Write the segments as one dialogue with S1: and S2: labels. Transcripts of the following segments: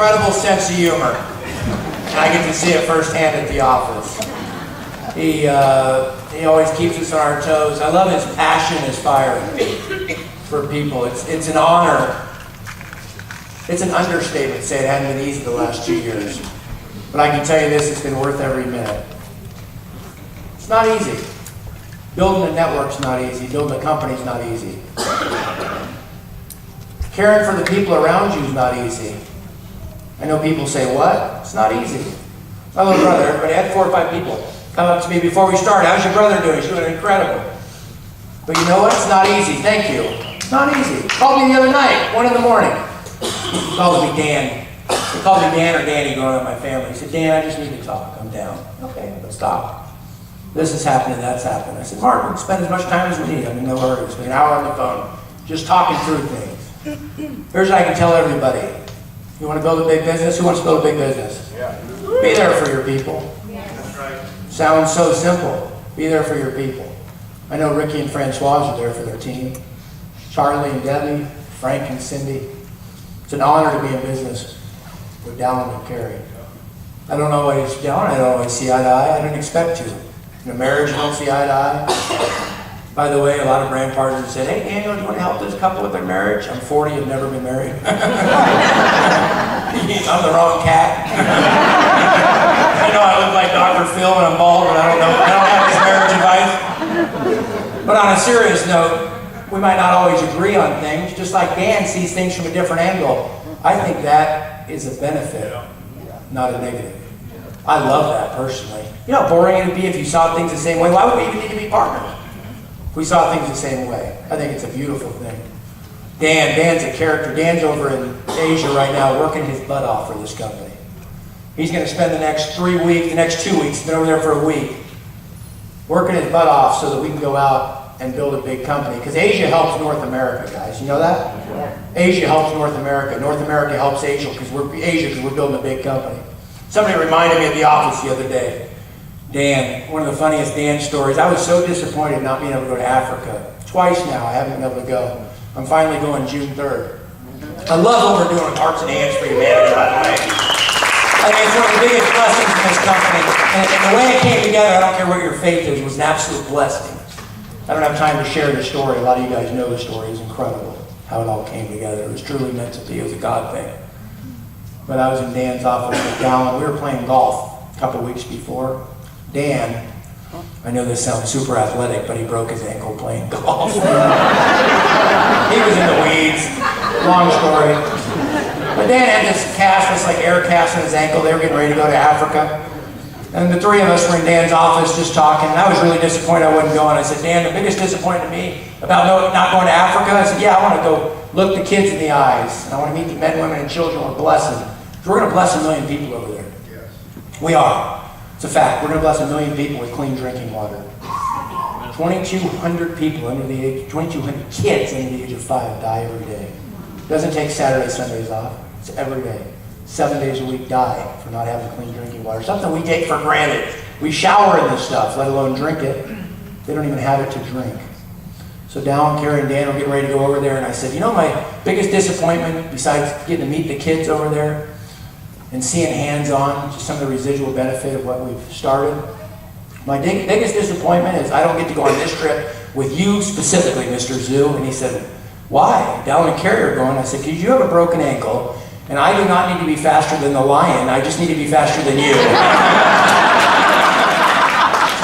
S1: incredible sense of humor. And I get to see it firsthand at the office. He always keeps us on our toes. I love his passion, his fire for people. It's an honor. It's an understatement to say it hadn't been easy the last 2 years. But I can tell you this, it's been worth every minute. It's not easy. Building a network's not easy. Building a company's not easy. Caring for the people around you is not easy. I know people say, what? It's not easy. My little brother, everybody had 4 or 5 people come up to me before we started. How's your brother doing? He's doing incredible. But you know what? It's not easy. Thank you. It's not easy. He called me the other night, 1 in the morning. He calls me Dan. He called me Dan or Danny growing up in my family. He said, Dan, I just need to talk. I'm down. Okay, let's talk. This is happening, that's happening. I said, Mark, we can spend as much time as we need. I'm in no hurry. Spend an hour on the phone, just talking through things. Here's what I can tell everybody. You want to build a big business? Who wants to build a big business? Yeah. Be there for your people. Yeah. That's right. Sounds so simple. Be there for your people. I know Ricky and Francoise are there for their team. Charlie and Debbie, Frank and Cindy. It's an honor to be in business with Dallin and Carrie. I don't always see eye to eye. I don't expect to. In a marriage, you don't see eye to eye. By the way, a lot of brand partners said, hey, Daniel, do you want to help this couple with their marriage? I'm 40, I've never been married. I'm the wrong cat. I know I look like Dr. Phil and I'm bald, but I don't have his marriage advice. But on a serious note, we might not always agree on things, just like Dan sees things from a different angle. I think that is a benefit, not a negative. I love that personally. You know how boring it would be if you saw things the same way? Why would we even need to be partners? If we saw things the same way. I think it's a beautiful thing. Dan's a character. Dan's over in Asia right now working his butt off for this company. He's going to spend the next 2 weeks, he's been over there for a week, working his butt off so that we can go out and build a big company. Because Asia helps North America, guys. You know that? Yeah. Asia helps North America. North America helps Asia because we're building a big company. Somebody reminded me of the office the other day. Dan, one of the funniest Dan stories. I was so disappointed not being able to go to Africa. Twice now I haven't been able to go. I'm finally going June 3rd. I love what we're doing with Hearts and Hands for Humanity, by the way. I mean, it's one of the biggest blessings in this company. And the way it came together, I don't care what your faith is, was an absolute blessing. I don't have time to share the story. A lot of you guys know the story. It's incredible how it all came together. It was truly meant to be. It was a God thing. But I was in Dan's office with Dallin. We were playing golf a couple weeks before. Dan, I know this sounds super athletic, but he broke his ankle playing golf. He was in the weeds. Long story. But Dan had this cast, this like air cast on his ankle. They were getting ready to go to Africa. And the 3 of us were in Dan's office just talking, and I was really disappointed I wasn't going. I said, Dan, the biggest disappointment to me about not going to Africa, I said, yeah, I want to go look the kids in the eyes, and I want to meet the men, women, and children we're blessing. So we're going to bless 1 million people over there. Yes. We are. It's a fact. We're going to bless 1 million people with clean drinking water. 2,200 people under the age, 2,200 kids under the age of 5 die every day. It doesn't take Saturdays, Sundays off. It's every day. 7 days a week die for not having clean drinking water. Something we take for granted. We shower in this stuff, let alone drink it. They don't even have it to drink. So Dallin, Carrie, and Dan are getting ready to go over there, and I said, you know my biggest disappointment, besides getting to meet the kids over there and seeing hands-on just some of the residual benefit of what we've started, my biggest disappointment is I don't get to go on this trip with you specifically, Mr. Zoo. And he said, why? Dallin and Carrie are going. I said, because you have a broken ankle, and I do not need to be faster than the lion. I just need to be faster than you.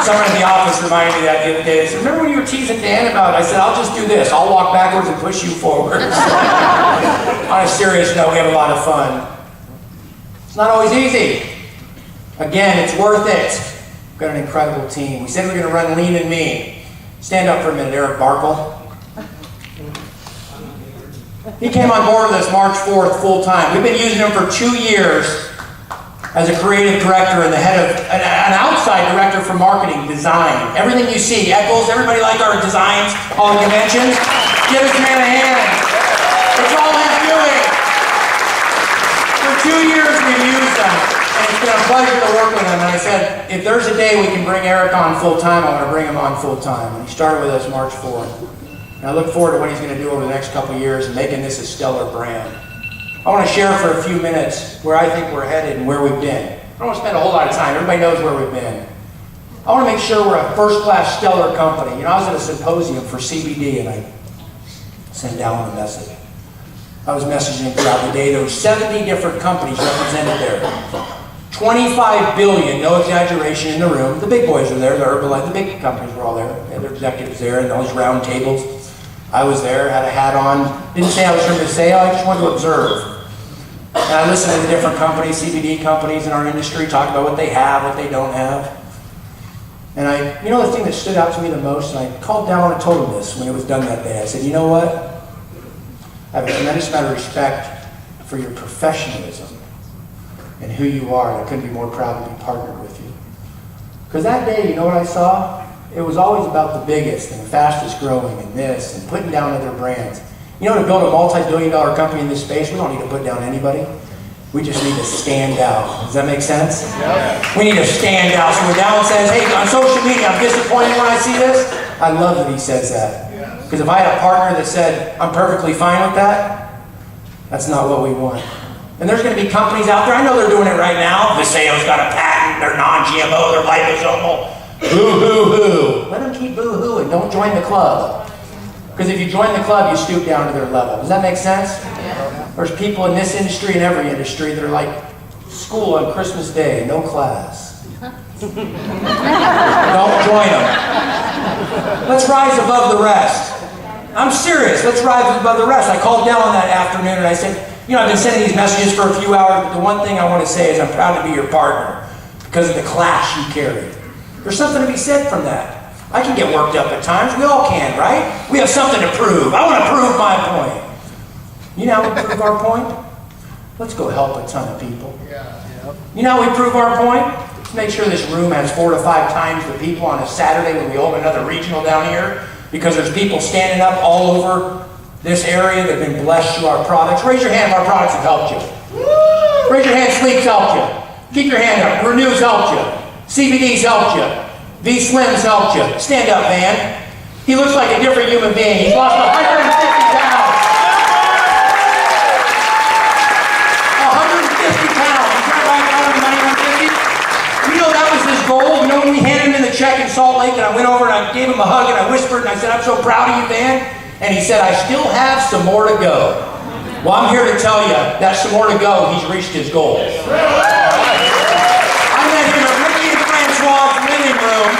S1: Someone in the office reminded me that the other day. They said, remember when you were teasing Dan about it? I said, I'll just do this. I'll walk backwards and push you forwards. On a serious note, we have a lot of fun. It's not always easy. Again, it's worth it. We've got an incredible team. We said we're going to run lean and mean. Stand up for a minute, Eric Barkle. He came on board with us March 4th full time. We've been using him for 2 years as a creative director and the head of an outside director for marketing design. Everything you see, Eccles, everybody like our designs, all the conventions. Give this man a hand. It's all he's doing. For 2 years we've used him, and it's been a pleasure to work with him. And I said, if there's a day we can bring Eric on full time, I want to bring him on full time. And he started with us March 4th. And I look forward to what he's going to do over the next couple of years and making this a stellar brand. I want to share for a few minutes where I think we're headed and where we've been. I don't want to spend a whole lot of time. Everybody knows where we've been. I want to make sure we're a first-class stellar company. You know, I was at a symposium for CBD and I sent down a message. I was messaging throughout the day. There were 70 different companies represented there. 25 billion, no exaggeration, in the room. The big boys were there, the Herbalife, the big companies were all there. They had their executives there and all these round tables. I was there, had a hat on. Didn't say I was trying to say, I just wanted to observe. And I listened to the different companies, CBD companies in our industry, talk about what they have, what they don't have. And you know the thing that stood out to me the most, and I called down and told him this when it was done that day. I said, you know what? I have a tremendous amount of respect for your professionalism and who you are, and I couldn't be more proud to be partnered with you. Because that day, you know what I saw? It was always about the biggest and the fastest growing and this, and putting down other brands. You know, to build a multi-billion-dollar company in this space, we don't need to put down anybody. We just need to stand out. Does that make sense? Yep. We need to stand out. So when Dallin says, hey, on social media, I'm disappointed when I see this, I love that he says that. Because if I had a partner that said, I'm perfectly fine with that, that's not what we want. And there's going to be companies out there, I know they're doing it right now. Viseo's got a patent, they're non-GMO, they're liposomal. Boo-hoo-hoo. Let them keep boo-hooing. Don't join the club. Because if you join the club, you stoop down to their level. Does that make sense? Yeah. There's people in this industry and every industry that are like school on Christmas Day, no class. Don't join them. Let's rise above the rest. I'm serious. Let's rise above the rest. I called down that afternoon and I said, you know, I've been sending these messages for a few hours, but the one thing I want to say is I'm proud to be your partner because of the class you carry. There's something to be said from that. I can get worked up at times. We all can, right? We have something to prove. I want to prove my point. You know how we prove our point? Let's go help a ton of people. You know how we prove our point? Let's make sure this room has 4 to 5 times the people on a Saturday when we hold another regional down here, because there's people standing up all over this area that have been blessed through our products. Raise your hand if our products have helped you. Raise your hand, Sleep's helped you. Keep your hand up. Renew's helped you. CBD's helped you. V-Slim's helped you. Stand up, man. He looks like a different human being. He's lost 150 pounds. 150 pounds. Is that right, money 150? You know that was his goal. You know when we handed him in the check in Salt Lake and I went over and I gave him a hug and I whispered and I said, I'm so proud of you, man. And he said, I still have some more to go. Well, I'm here to tell you that some more to go, he's reached his goal. I met him at Ricky and Francois' living room.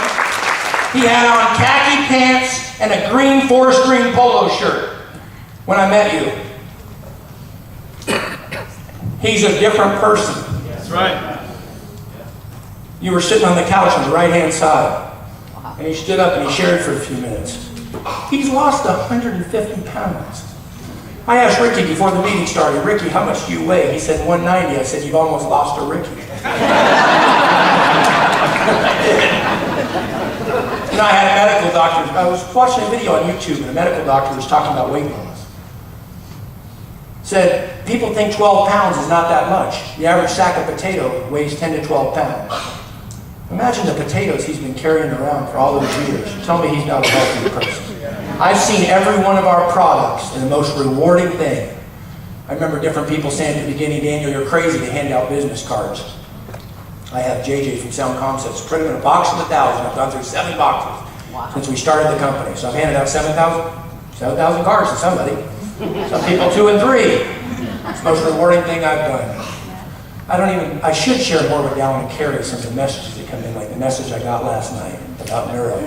S1: He had on khaki pants and a green forest green polo shirt when I met you. He's a different person. That's right. You were sitting on the couch on the right-hand side, and he stood up and he shared for a few minutes. He's lost 150 pounds. I asked Ricky before the meeting started, Ricky, how much do you weigh? He said 190. I said, you've almost lost a Ricky. You know, I had a medical doctor. I was watching a video on YouTube, and a medical doctor was talking about weight loss. Said, people think 12 pounds is not that much. The average sack of potato weighs 10 to 12 pounds. Imagine the potatoes he's been carrying around for all those years. Tell me he's not a healthy person. I've seen every one of our products, and the most rewarding thing. I remember different people saying at the beginning, Daniel, you're crazy to hand out business cards. I have JJ from Sound Concepts, put them in a box of 1,000. I've gone through 7 boxes since we started the company. So I've handed out 7,000 cards to somebody. Some people 2 and 3. It's the most rewarding thing I've done. I should share more with Dallin and Carrie some of the messages that come in, like the message I got last night about neuro.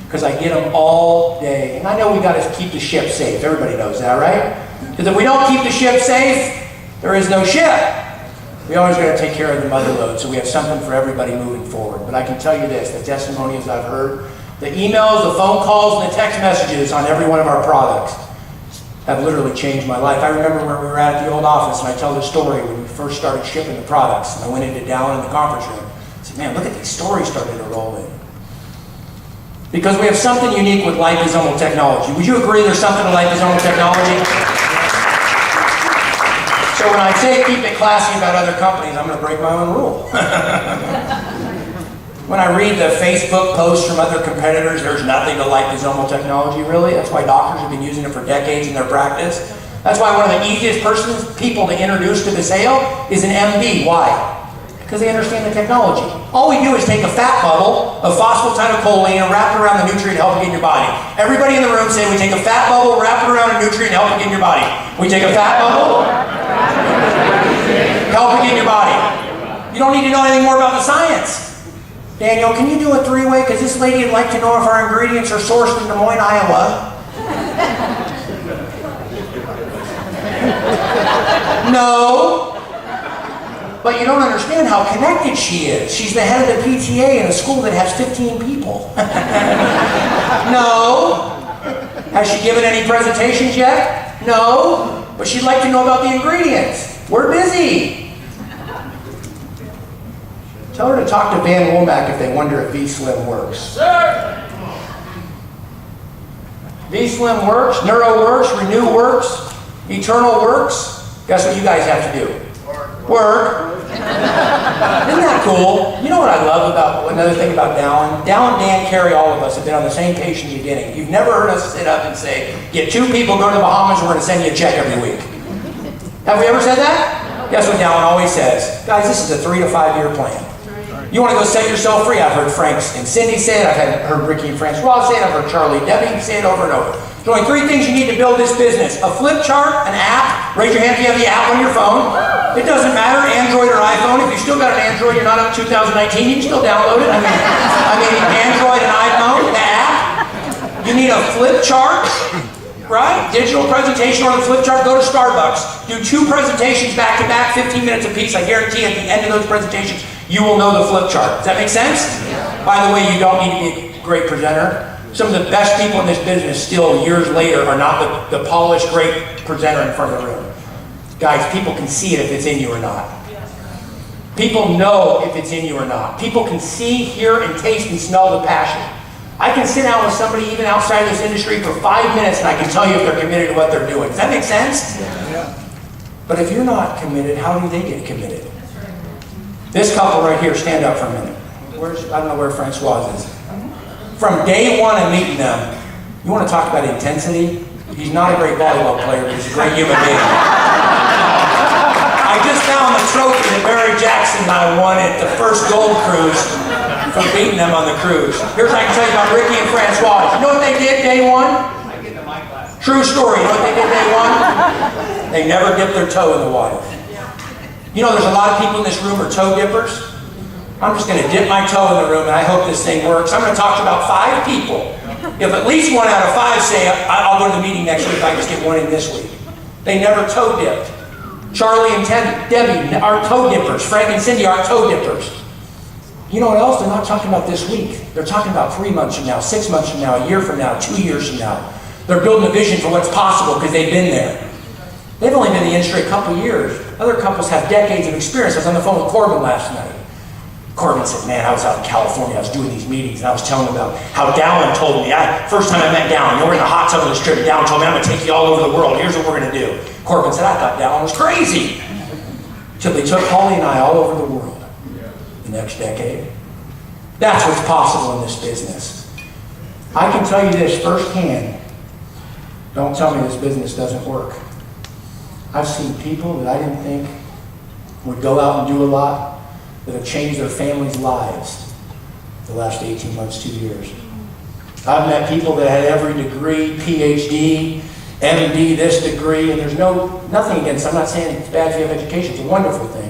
S1: Because I get them all day. And I know we got to keep the ship safe. Everybody knows that, right? Because if we don't keep the ship safe, there is no ship. We always got to take care of the mother load, so we have something for everybody moving forward. But I can tell you this, the testimonials I've heard, the emails, the phone calls, and the text messages on every one of our products have literally changed my life. I remember when we were at the old office, and I tell the story when we first started shipping the products, and I went into Dallin in the conference room. I said, man, look at these stories starting to roll in. Because we have something unique with liposomal technology. Would you agree there's something to liposomal technology? So when I say keep it classy about other companies, I'm going to break my own rule. When I read the Facebook posts from other competitors, there's nothing to liposomal technology, really. That's why doctors have been using it for decades in their practice. That's why one of the easiest people to introduce to the sale is an MD. Why? Because they understand the technology. All we do is take a fat bubble of phosphatidylcholine and wrap it around the nutrient and help it get in your body. Everybody in the room say, we take a fat bubble, wrap it around a nutrient and help it get in your body. We take a fat bubble, help it get in your body. You don't need to know anything more about the science. Daniel, can you do a three-way? Because this lady would like to know if our ingredients are sourced in Des Moines, Iowa. No. But you don't understand how connected she is. She's the head of the PTA in a school that has 15 people. No. Has she given any presentations yet? No. But she'd like to know about the ingredients. We're busy. Tell her to talk to Van Womack if they wonder if V-Slim works. Sir! V-Slim works, Neuro works, Renew works, Eternal works. Guess what you guys have to do? Work. Isn't that cool? You know what I love about, another thing about Dallin? Dallin, Dan, Carey, all of us have been on the same page from the beginning. You've never heard us sit up and say, get 2 people, go to the Bahamas, we're going to send you a check every week. Have we ever said that? Guess what Dallin always says? Guys, this is a 3 to 5 year plan. You want to go set yourself free? I've heard Frank and Cindy say it. I've heard Ricky and Francois say it. I've heard Charlie and Debbie say it over and over. There's only 3 things you need to build this business. A flip chart, an app. Raise your hand if you have the app on your phone. It doesn't matter, Android or iPhone. If you still got an Android, you're not up 2019, you can still download it. I mean Android and iPhone, the app. You need a flip chart, right? Digital presentation or the flip chart. Go to Starbucks. Do 2 presentations back to back, 15 minutes apiece. I guarantee at the end of those presentations, you will know the flip chart. Does that make sense? By the way, you don't need to be a great presenter. Some of the best people in this business still years later are not the polished, great presenter in front of the room. Guys, people can see it if it's in you or not. People know if it's in you or not. People can see, hear, and taste and smell the passion. I can sit down with somebody even outside of this industry for 5 minutes and I can tell you if they're committed to what they're doing. Does that make sense? Yeah. But if you're not committed, how do they get committed? This couple right here, stand up for a minute. I don't know where Francois is. From day one of meeting them, you want to talk about intensity? He's not a great volleyball player, but he's a great human being. I just found the trophy that Barry Jackson and I won at the first gold cruise from beating them on the cruise. Here's what I can tell you about Ricky and Francois. You know what they did day one? I get to my class. True story. You know what they did day one? They never dipped their toe in the water. You know, there's a lot of people in this room are toe dippers. I'm just going to dip my toe in the room and I hope this thing works. I'm going to talk to about 5 people. If at least 1 out of 5 say, I'll go to the meeting next week if I just get 1 in this week. They never toe dipped. Charlie and Debbie are toe dippers. Frank and Cindy are toe dippers. You know what else? They're not talking about this week. They're talking about 3 months from now, 6 months from now, a year from now, 2 years from now. They're building a vision for what's possible because they've been there. They've only been in the industry a couple years. Other couples have decades of experience. I was on the phone with Corbin last night. Corbin said, man, I was out in California, I was doing these meetings, and I was telling them about how Dallin told me, first time I met Dallin, we're in the hot tub of this trip, Dallin told me, I'm going to take you all over the world, here's what we're going to do. Corbin said, I thought Dallin was crazy. Till they took Holly and I all over the world the next decade. That's what's possible in this business. I can tell you this firsthand. Don't tell me this business doesn't work. I've seen people that I didn't think would go out and do a lot that have changed their families' lives the last 18 months, 2 years. I've met people that had every degree, PhD, MD, this degree, and there's nothing against it. I'm not saying it's bad if you have education, it's a wonderful thing.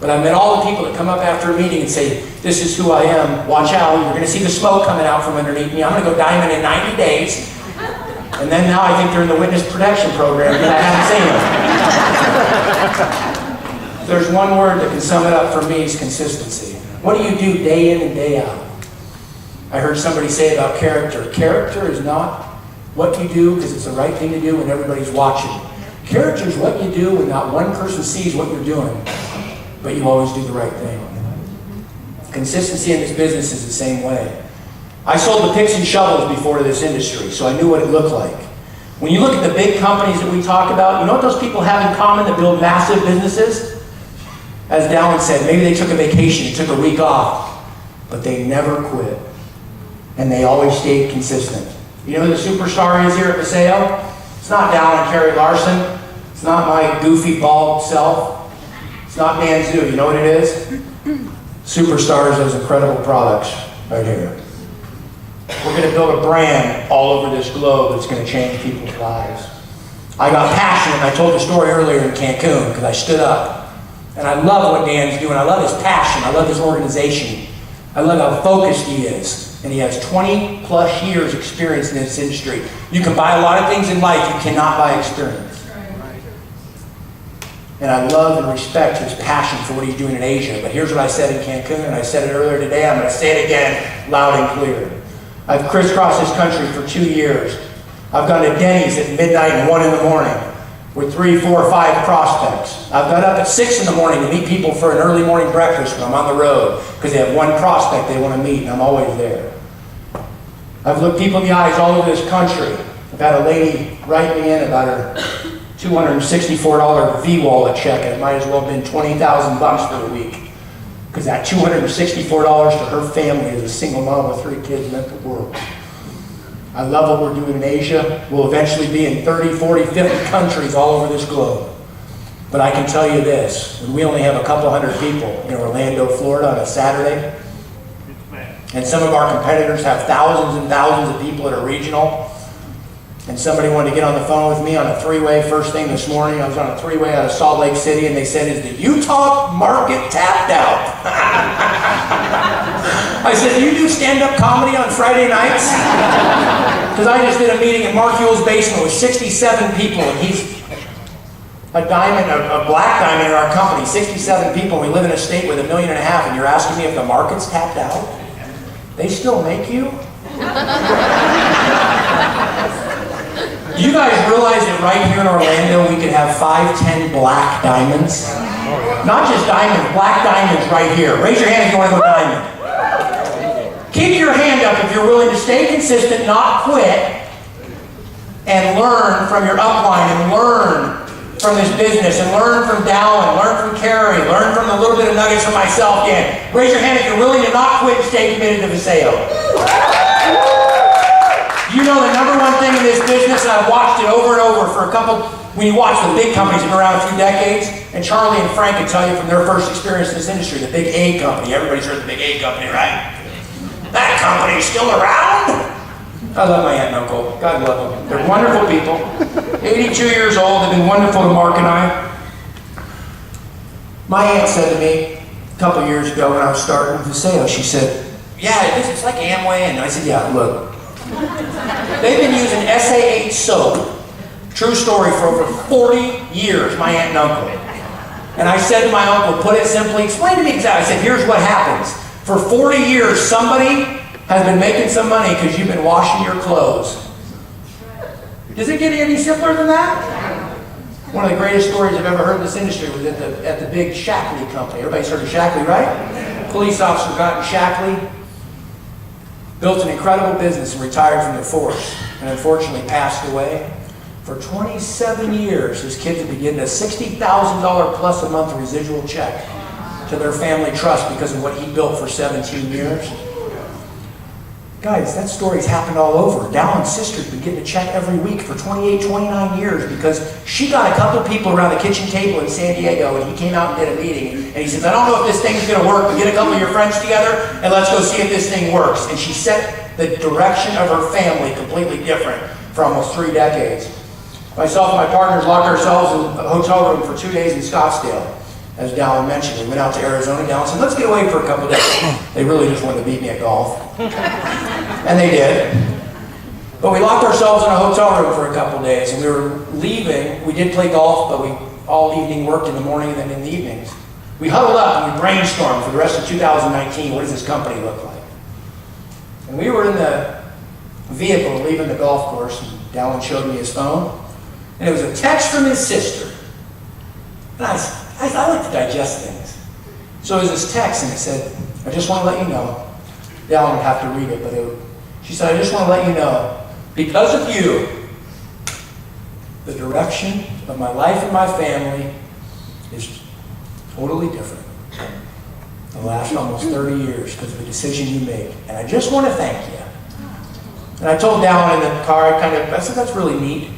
S1: But I've met all the people that come up after a meeting and say, this is who I am, watch out, you're going to see the smoke coming out from underneath me, I'm going to go diamond in 90 days. And then now I think they're in the witness protection program because I haven't seen them. There's one word that can sum it up for me is consistency. What do you do day in and day out? I heard somebody say about character. Character is not what you do because it's the right thing to do when everybody's watching. Character is what you do when not one person sees what you're doing, but you always do the right thing. Consistency in this business is the same way. I sold the picks and shovels before to this industry, so I knew what it looked like. When you look at the big companies that we talk about, you know what those people have in common that build massive businesses? As Dallin said, maybe they took a vacation, they took a week off, but they never quit. And they always stayed consistent. You know who the superstar is here at Paseo? It's not Dallin and Carey Larson. It's not my goofy, bald self. It's not Dan Zoo. You know what it is? Superstars, those incredible products right here. We're going to build a brand all over this globe that's going to change people's lives. I got passionate. I told the story earlier in Cancun because I stood up. And I love what Dan's doing. I love his passion. I love his organization. I love how focused he is. And he has 20 plus years experience in this industry. You can buy a lot of things in life. You cannot buy experience. And I love and respect his passion for what he's doing in Asia. But here's what I said in Cancun, and I said it earlier today. I'm going to say it again, loud and clear. I've crisscrossed this country for 2 years. I've gone to Denny's at midnight and 1 in the morning with 3, 4, 5 prospects. I've got up at 6 in the morning to meet people for an early morning breakfast when I'm on the road because they have one prospect they want to meet, and I'm always there. I've looked people in the eyes all over this country. I've had a lady write me in about her $264 V-Wallet check, and it might as well have been $20,000 for the week. Because that $264 to her family as a single mom with 3 kids meant the world. I love what we're doing in Asia. We'll eventually be in 30, 40, 50 countries all over this globe. But I can tell you this, when we only have a couple hundred people in Orlando, Florida on a Saturday, and some of our competitors have thousands and thousands of people at a regional, and somebody wanted to get on the phone with me on a 3-way first thing this morning. I was on a 3-way out of Salt Lake City, and they said, "Is the Utah market tapped out?" I said, "Do you do stand-up comedy on Friday nights?" Because I just did a meeting in Mark Ewell's basement with 67 people, and he's a diamond, a black diamond in our company, 67 people. We live in a state with 1.5 million, and you're asking me if the market's tapped out? They still make you? You guys realize that right here in Orlando we could have 5, 10 black diamonds? Not just diamonds, black diamonds right here. Raise your hand if you want to go diamond. Keep your hand up if you're willing to stay consistent, not quit, and learn from your upline, and learn from this business, and learn from Dallin, learn from Carrie, learn from a little bit of nuggets from myself. Dan, raise your hand if you're willing to not quit and stay committed to the sale. You know the number one thing in this business, and I've watched it over and over for a couple, when you watch the big companies that have been around a few decades, and Charlie and Frank can tell you from their first experience in this industry, the big A company. Everybody's heard the big A company, right? That company's still around? I love my aunt and uncle. God love them. They're wonderful people. 82 years old. They've been wonderful to Mark and I. My aunt said to me a couple years ago when I was starting the sales, she said, "Yeah, it's like Amway." And I said, "Yeah, look. They've been using SA8 soap, true story, for over 40 years, my aunt and uncle." And I said to my uncle, "Put it simply, explain to me exactly." I said, "Here's what happens. For 40 years, somebody has been making some money because you've been washing your clothes." Does it get any simpler than that? One of the greatest stories I've ever heard in this industry was at the big Shackley company. Everybody's heard of Shackley, right? Police officer got in Shackley, built an incredible business and retired from the force, and unfortunately passed away. For 27 years, his kids have been getting a $60,000 plus a month residual check to their family trust because of what he built for 17 years. Guys, that story's happened all over. Dallin's sister's been getting a check every week for 28, 29 years because she got a couple people around the kitchen table in San Diego, and he came out and did a meeting, and he says, "I don't know if this thing's going to work, but get a couple of your friends together and let's go see if this thing works." And she set the direction of her family completely different for almost 3 decades. Myself and my partners locked ourselves in a hotel room for 2 days in Scottsdale. As Dallin mentioned, we went out to Arizona. Dallin said, "Let's get away for a couple of days." They really just wanted to beat me at golf. And they did. But we locked ourselves in a hotel room for a couple of days, and we were leaving. We did play golf, but we all evening worked in the morning and then in the evenings. We huddled up and we brainstormed for the rest of 2019, what does this company look like? And we were in the vehicle leaving the golf course, and Dallin showed me his phone, and it was a text from his sister. And I like to digest things. So it was this text, and it said, "I just want to let you know," Dallin would have to read it, but she said, "I just want to let you know, because of you, the direction of my life and my family is totally different. The last almost 30 years because of the decision you made. And I just want to thank you." And I told Dallin in the car, I said, "That's really neat."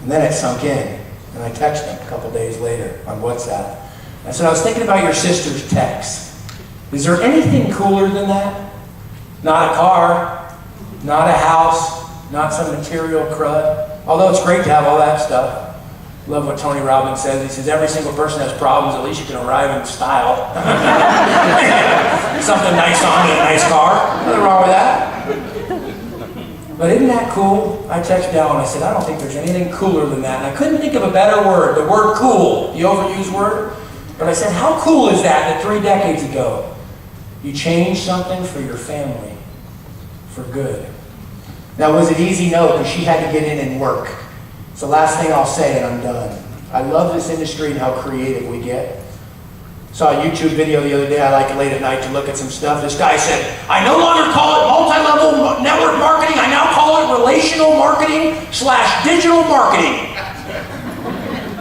S1: And then it sunk in. And I texted him a couple days later on WhatsApp. I said, I was thinking about your sister's text. Is there anything cooler than that? Not a car, not a house, not some material crud. Although it's great to have all that stuff. Love what Tony Robbins says. He says, every single person has problems, at least you can arrive in style. Something nice on and a nice car. Nothing wrong with that. But isn't that cool? I texted Al and I said, I don't think there's anything cooler than that. And I couldn't think of a better word. The word cool, the overused word. But I said, how cool is that 3 decades ago, you changed something for your family, for good. Now, was it easy? No, because she had to get in and work. It's the last thing I'll say and I'm done. I love this industry and how creative we get. Saw a YouTube video the other day. I like it late at night to look at some stuff. This guy said, I no longer call it multi-level network marketing. I now call it relational marketing / digital marketing.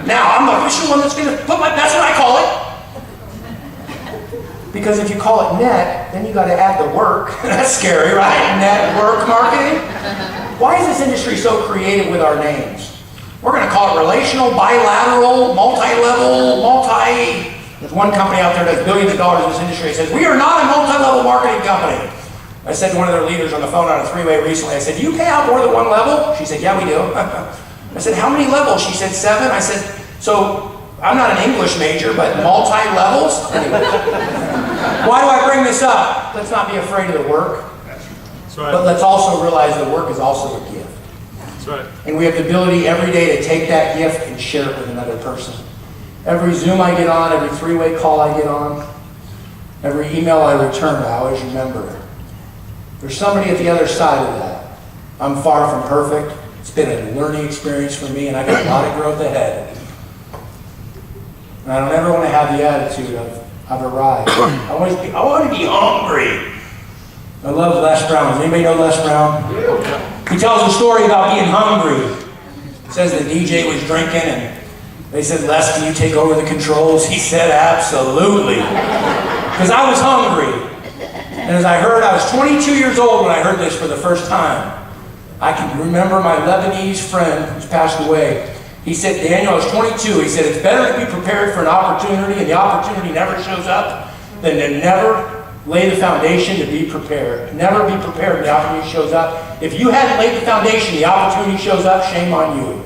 S1: Now, I'm the official one that's going to put that's what I call it. Because if you call it net, then you got to add the work. That's scary, right? Network marketing. Why is this industry so creative with our names? We're going to call it relational, bilateral, multi-level, There's one company out there that does billions of dollars in this industry. It says, we are not a multi-level marketing company. I said to one of their leaders on the phone on a three-way recently, I said, do you pay out more than one level? She said, yeah, we do. I said, how many levels? She said, 7. I said, so I'm not an English major, but multi-levels? Anyway. Why do I bring this up? Let's not be afraid of the work.
S2: That's right.
S1: But let's also realize the work is also a gift.
S2: That's right.
S1: And we have the ability every day to take that gift and share it with another person. Every Zoom I get on, every three-way call I get on, every email I return, I always remember. There's somebody at the other side of that. I'm far from perfect. It's been a learning experience for me, and I got a lot of growth ahead. And I don't ever want to have the attitude of, I've arrived. I want to be hungry. I love Les Brown. Does anybody know Les Brown? He tells a story about being hungry. He says the DJ was drinking and they said, Les, can you take over the controls? He said, absolutely. Because I was hungry. And as I was 22 years old when I heard this for the first time. I can remember my Lebanese friend who's passed away. He said, Daniel, I was 22. He said, it's better to be prepared for an opportunity and the opportunity never shows up than to never lay the foundation to be prepared. Never be prepared when the opportunity shows up. If you hadn't laid the foundation, the opportunity shows up, shame on you.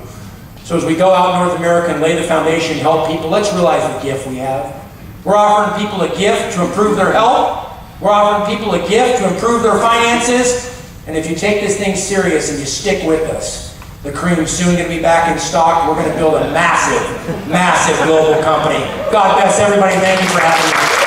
S1: So as we go out in North America and lay the foundation, help people, let's realize the gift we have. We're offering people a gift to improve their health. We're offering people a gift to improve their finances. And if you take this thing serious and you stick with us, the cream's soon going to be back in stock. We're going to build a massive, massive global company. God bless everybody. Thank you for having me.